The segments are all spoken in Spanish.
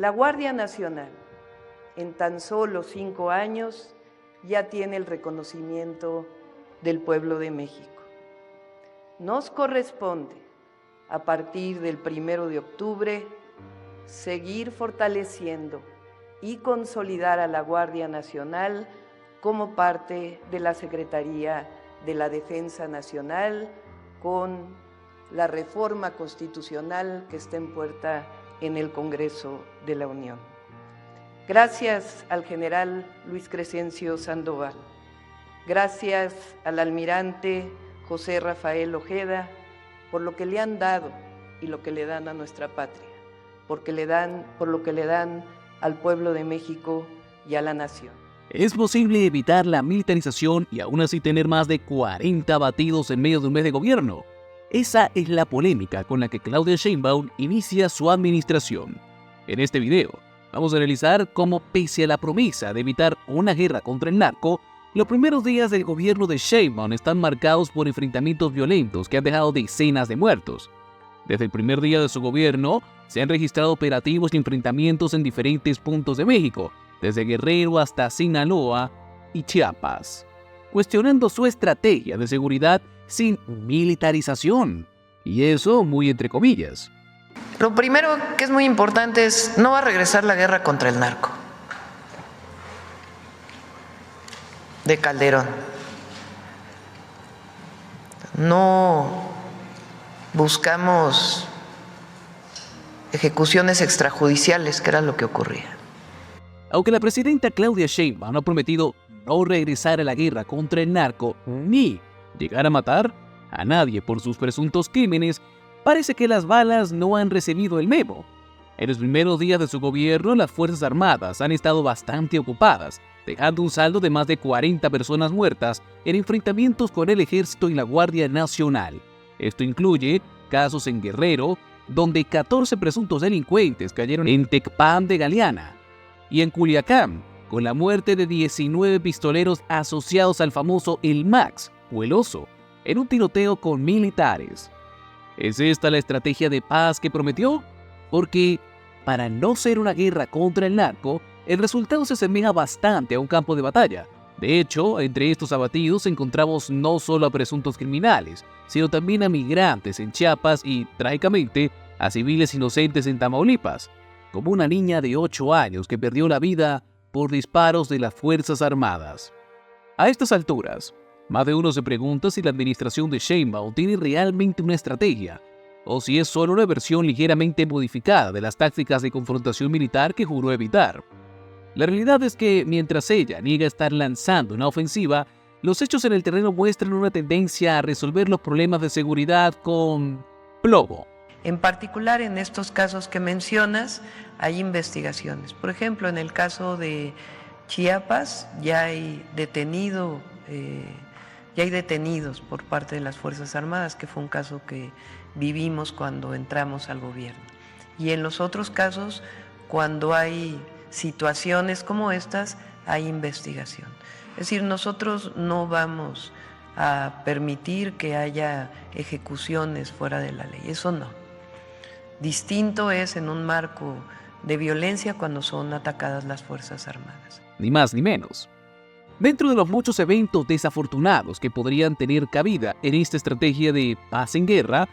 La Guardia Nacional, en tan solo 5 años, ya tiene el reconocimiento del pueblo de México. Nos corresponde, a partir del 1 de octubre, seguir fortaleciendo y consolidar a la Guardia Nacional como parte de la Secretaría de la Defensa Nacional, con la reforma constitucional que está en puerta en el Congreso de la Unión. Gracias al general Luis Crescencio Sandoval, gracias al almirante José Rafael Ojeda por lo que le han dado y lo que le dan a nuestra patria, por lo que le dan al pueblo de México y a la nación. ¿Es posible evitar la militarización y aún así tener más de 40 abatidos en medio de un mes de gobierno? Esa es la polémica con la que Claudia Sheinbaum inicia su administración. En este video vamos a analizar cómo, pese a la promesa de evitar una guerra contra el narco, los primeros días del gobierno de Sheinbaum están marcados por enfrentamientos violentos que han dejado decenas de muertos. Desde el primer día de su gobierno, se han registrado operativos y enfrentamientos en diferentes puntos de México, desde Guerrero hasta Sinaloa y Chiapas, cuestionando su estrategia de seguridad sin militarización, y eso muy entre comillas. Lo primero que es muy importante es, no va a regresar la guerra contra el narco de Calderón. No buscamos ejecuciones extrajudiciales, que era lo que ocurría. Aunque la presidenta Claudia Sheinbaum ha prometido no regresar a la guerra contra el narco ni llegar a matar a nadie por sus presuntos crímenes, parece que las balas no han recibido el memo. En los primeros días de su gobierno, las Fuerzas Armadas han estado bastante ocupadas, dejando un saldo de más de 40 personas muertas en enfrentamientos con el Ejército y la Guardia Nacional. Esto incluye casos en Guerrero, donde 14 presuntos delincuentes cayeron en Tecpan de Galeana, y en Culiacán, con la muerte de 19 pistoleros asociados al famoso El Max o El Oso, en un tiroteo con militares. ¿Es esta la estrategia de paz que prometió? Porque, para no ser una guerra contra el narco, el resultado se asemeja bastante a un campo de batalla. De hecho, entre estos abatidos encontramos no solo a presuntos criminales, sino también a migrantes en Chiapas y, trágicamente, a civiles inocentes en Tamaulipas, como una niña de 8 años que perdió la vida por disparos de las Fuerzas Armadas. A estas alturas, más de uno se pregunta si la administración de Sheinbaum tiene realmente una estrategia, o si es solo una versión ligeramente modificada de las tácticas de confrontación militar que juró evitar. La realidad es que, mientras ella niega estar lanzando una ofensiva, los hechos en el terreno muestran una tendencia a resolver los problemas de seguridad con plomo. En particular, en estos casos que mencionas, hay investigaciones. Por ejemplo, en el caso de Chiapas ya hay detenidos por parte de las Fuerzas Armadas, que fue un caso que vivimos cuando entramos al gobierno. Y en los otros casos, cuando hay situaciones como estas, hay investigación. Es decir, nosotros no vamos a permitir que haya ejecuciones fuera de la ley, eso no. Distinto es en un marco de violencia cuando son atacadas las Fuerzas Armadas. Ni más ni menos. Dentro de los muchos eventos desafortunados que podrían tener cabida en esta estrategia de paz en guerra,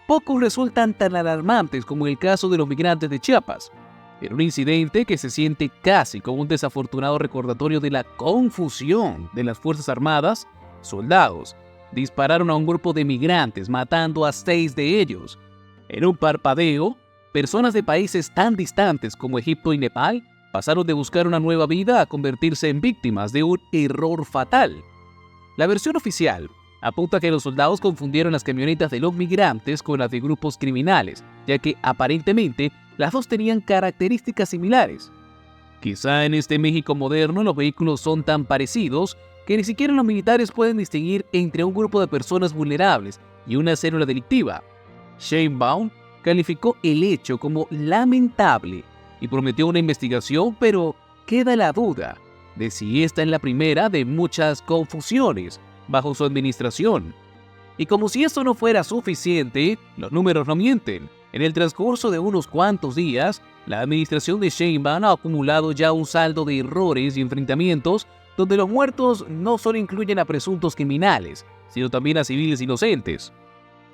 pocos resultan tan alarmantes como el caso de los migrantes de Chiapas. Era un incidente que se siente casi como un desafortunado recordatorio de la confusión de las Fuerzas Armadas. Soldados dispararon a un grupo de migrantes, matando a 6 de ellos. En un parpadeo, personas de países tan distantes como Egipto y Nepal pasaron de buscar una nueva vida a convertirse en víctimas de un error fatal. La versión oficial apunta que los soldados confundieron las camionetas de los migrantes con las de grupos criminales, ya que aparentemente las dos tenían características similares. Quizá en este México moderno los vehículos son tan parecidos que ni siquiera los militares pueden distinguir entre un grupo de personas vulnerables y una célula delictiva. Sheinbaum calificó el hecho como lamentable y prometió una investigación, pero queda la duda de si esta es la primera de muchas confusiones bajo su administración. Y como si esto no fuera suficiente, los números no mienten. En el transcurso de unos cuantos días, la administración de Sheinbaum ha acumulado ya un saldo de errores y enfrentamientos donde los muertos no solo incluyen a presuntos criminales, sino también a civiles inocentes.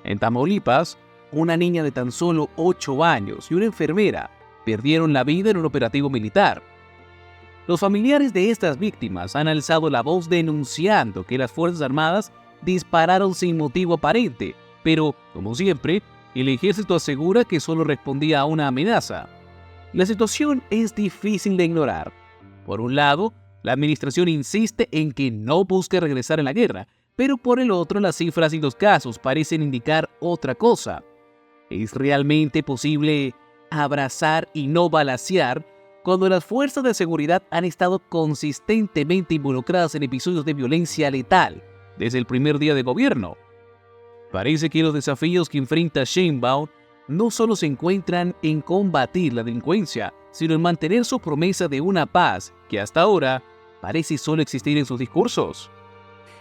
En Tamaulipas, una niña de tan solo 8 años y una enfermera perdieron la vida en un operativo militar. Los familiares de estas víctimas han alzado la voz denunciando que las Fuerzas Armadas dispararon sin motivo aparente, pero, como siempre, el ejército asegura que solo respondía a una amenaza. La situación es difícil de ignorar. Por un lado, la administración insiste en que no busca regresar en la guerra, pero por el otro las cifras y los casos parecen indicar otra cosa. ¿Es realmente posible abrazar y no balacear cuando las fuerzas de seguridad han estado consistentemente involucradas en episodios de violencia letal desde el primer día de gobierno? Parece que los desafíos que enfrenta Sheinbaum no solo se encuentran en combatir la delincuencia, sino en mantener su promesa de una paz que hasta ahora parece solo existir en sus discursos.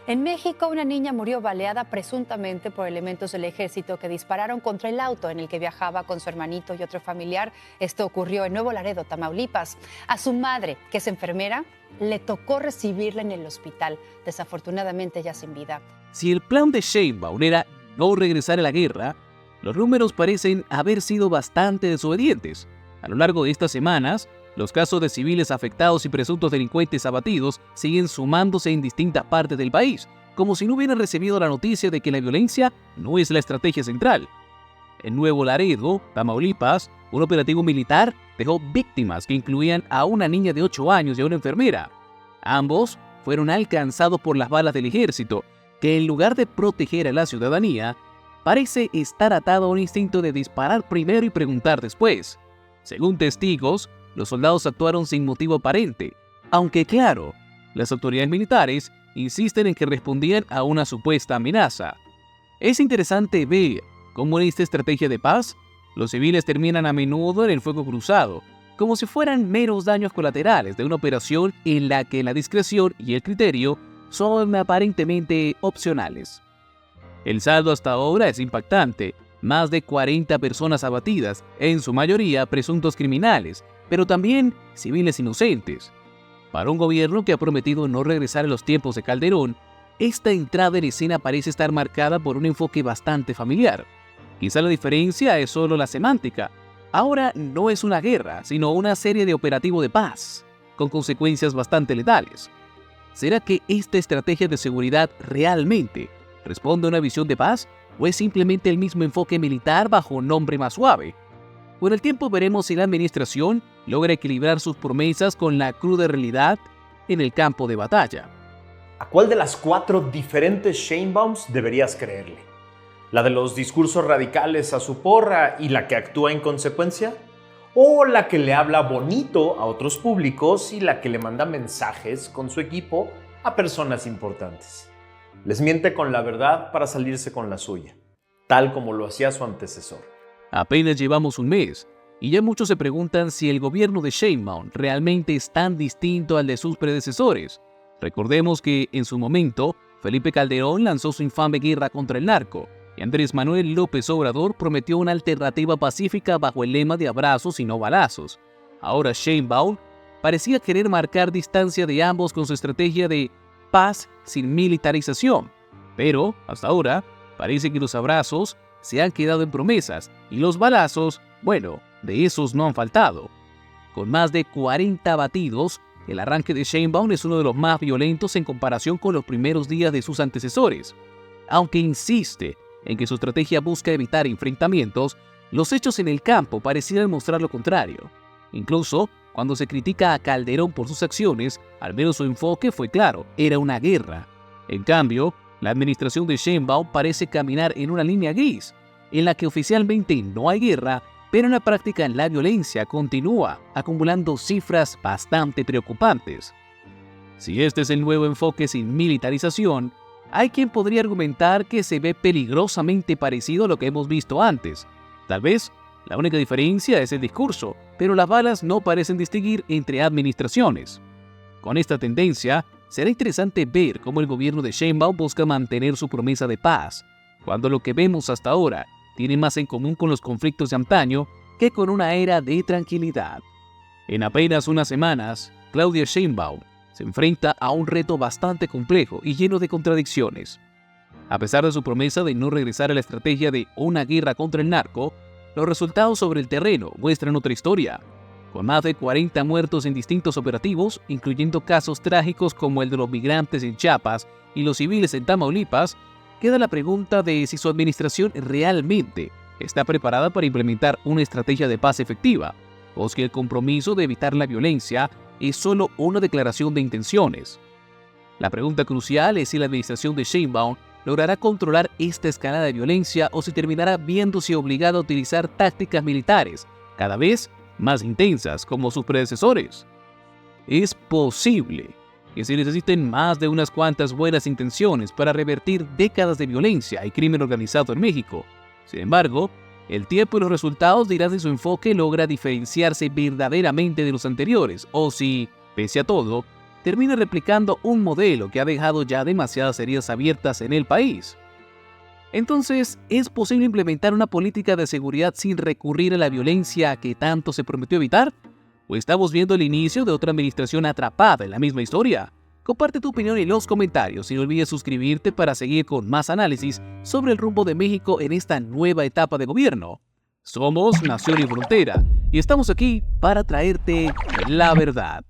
En México, una niña murió baleada presuntamente por elementos del ejército que dispararon contra el auto en el que viajaba con su hermanito y otro familiar. Esto ocurrió en Nuevo Laredo, Tamaulipas. A su madre, que es enfermera, le tocó recibirla en el hospital, desafortunadamente ya sin vida. Si el plan de Sheinbaum era no regresar a la guerra, los números parecen haber sido bastante desobedientes. A lo largo de estas semanas, los casos de civiles afectados y presuntos delincuentes abatidos siguen sumándose en distintas partes del país, como si no hubieran recibido la noticia de que la violencia no es la estrategia central. En Nuevo Laredo, Tamaulipas, un operativo militar dejó víctimas que incluían a una niña de 8 años y a una enfermera. Ambos fueron alcanzados por las balas del ejército, que en lugar de proteger a la ciudadanía, parece estar atado a un instinto de disparar primero y preguntar después. Según testigos, los soldados actuaron sin motivo aparente, aunque claro, las autoridades militares insisten en que respondían a una supuesta amenaza. Es interesante ver cómo en esta estrategia de paz, los civiles terminan a menudo en el fuego cruzado, como si fueran meros daños colaterales de una operación en la que la discreción y el criterio son aparentemente opcionales. El saldo hasta ahora es impactante. Más de 40 personas abatidas, en su mayoría presuntos criminales, pero también civiles inocentes. Para un gobierno que ha prometido no regresar a los tiempos de Calderón, esta entrada en escena parece estar marcada por un enfoque bastante familiar. Quizá la diferencia es solo la semántica. Ahora no es una guerra, sino una serie de operativos de paz, con consecuencias bastante letales. ¿Será que esta estrategia de seguridad realmente responde a una visión de paz o es simplemente el mismo enfoque militar bajo un nombre más suave? Con el tiempo veremos si la administración logra equilibrar sus promesas con la cruda realidad en el campo de batalla. ¿A cuál de las 4 diferentes Sheinbaums deberías creerle? ¿La de los discursos radicales a su porra y la que actúa en consecuencia? ¿O la que le habla bonito a otros públicos y la que le manda mensajes con su equipo a personas importantes? Les miente con la verdad para salirse con la suya, tal como lo hacía su antecesor. Apenas llevamos un mes, y ya muchos se preguntan si el gobierno de Sheinbaum realmente es tan distinto al de sus predecesores. Recordemos que, en su momento, Felipe Calderón lanzó su infame guerra contra el narco, y Andrés Manuel López Obrador prometió una alternativa pacífica bajo el lema de abrazos y no balazos. Ahora Sheinbaum parecía querer marcar distancia de ambos con su estrategia de paz sin militarización. Pero, hasta ahora, parece que los abrazos se han quedado en promesas y los balazos, bueno, de esos no han faltado. Con más de 40 abatidos, el arranque de Sheinbaum es uno de los más violentos en comparación con los primeros días de sus antecesores. Aunque insiste en que su estrategia busca evitar enfrentamientos, los hechos en el campo parecieran mostrar lo contrario. Incluso, cuando se critica a Calderón por sus acciones, al menos su enfoque fue claro, era una guerra. En cambio, la administración de Sheinbaum parece caminar en una línea gris, en la que oficialmente no hay guerra, pero en la práctica la violencia continúa, acumulando cifras bastante preocupantes. Si este es el nuevo enfoque sin militarización, hay quien podría argumentar que se ve peligrosamente parecido a lo que hemos visto antes. Tal vez la única diferencia es el discurso, pero las balas no parecen distinguir entre administraciones. Con esta tendencia, será interesante ver cómo el gobierno de Sheinbaum busca mantener su promesa de paz, cuando lo que vemos hasta ahora tiene más en común con los conflictos de antaño que con una era de tranquilidad. En apenas unas semanas, Claudia Sheinbaum se enfrenta a un reto bastante complejo y lleno de contradicciones. A pesar de su promesa de no regresar a la estrategia de una guerra contra el narco, los resultados sobre el terreno muestran otra historia. Con más de 40 muertos en distintos operativos, incluyendo casos trágicos como el de los migrantes en Chiapas y los civiles en Tamaulipas, queda la pregunta de si su administración realmente está preparada para implementar una estrategia de paz efectiva, o si el compromiso de evitar la violencia es solo una declaración de intenciones. La pregunta crucial es si la administración de Sheinbaum logrará controlar esta escalada de violencia o si terminará viéndose obligada a utilizar tácticas militares cada vez más intensas como sus predecesores. Es posible que se necesiten más de unas cuantas buenas intenciones para revertir décadas de violencia y crimen organizado en México. Sin embargo, el tiempo y los resultados dirán si su enfoque logra diferenciarse verdaderamente de los anteriores o si, pese a todo, termina replicando un modelo que ha dejado ya demasiadas heridas abiertas en el país. Entonces, ¿es posible implementar una política de seguridad sin recurrir a la violencia que tanto se prometió evitar? ¿O estamos viendo el inicio de otra administración atrapada en la misma historia? Comparte tu opinión en los comentarios y no olvides suscribirte para seguir con más análisis sobre el rumbo de México en esta nueva etapa de gobierno. Somos Nación y Frontera y estamos aquí para traerte la verdad.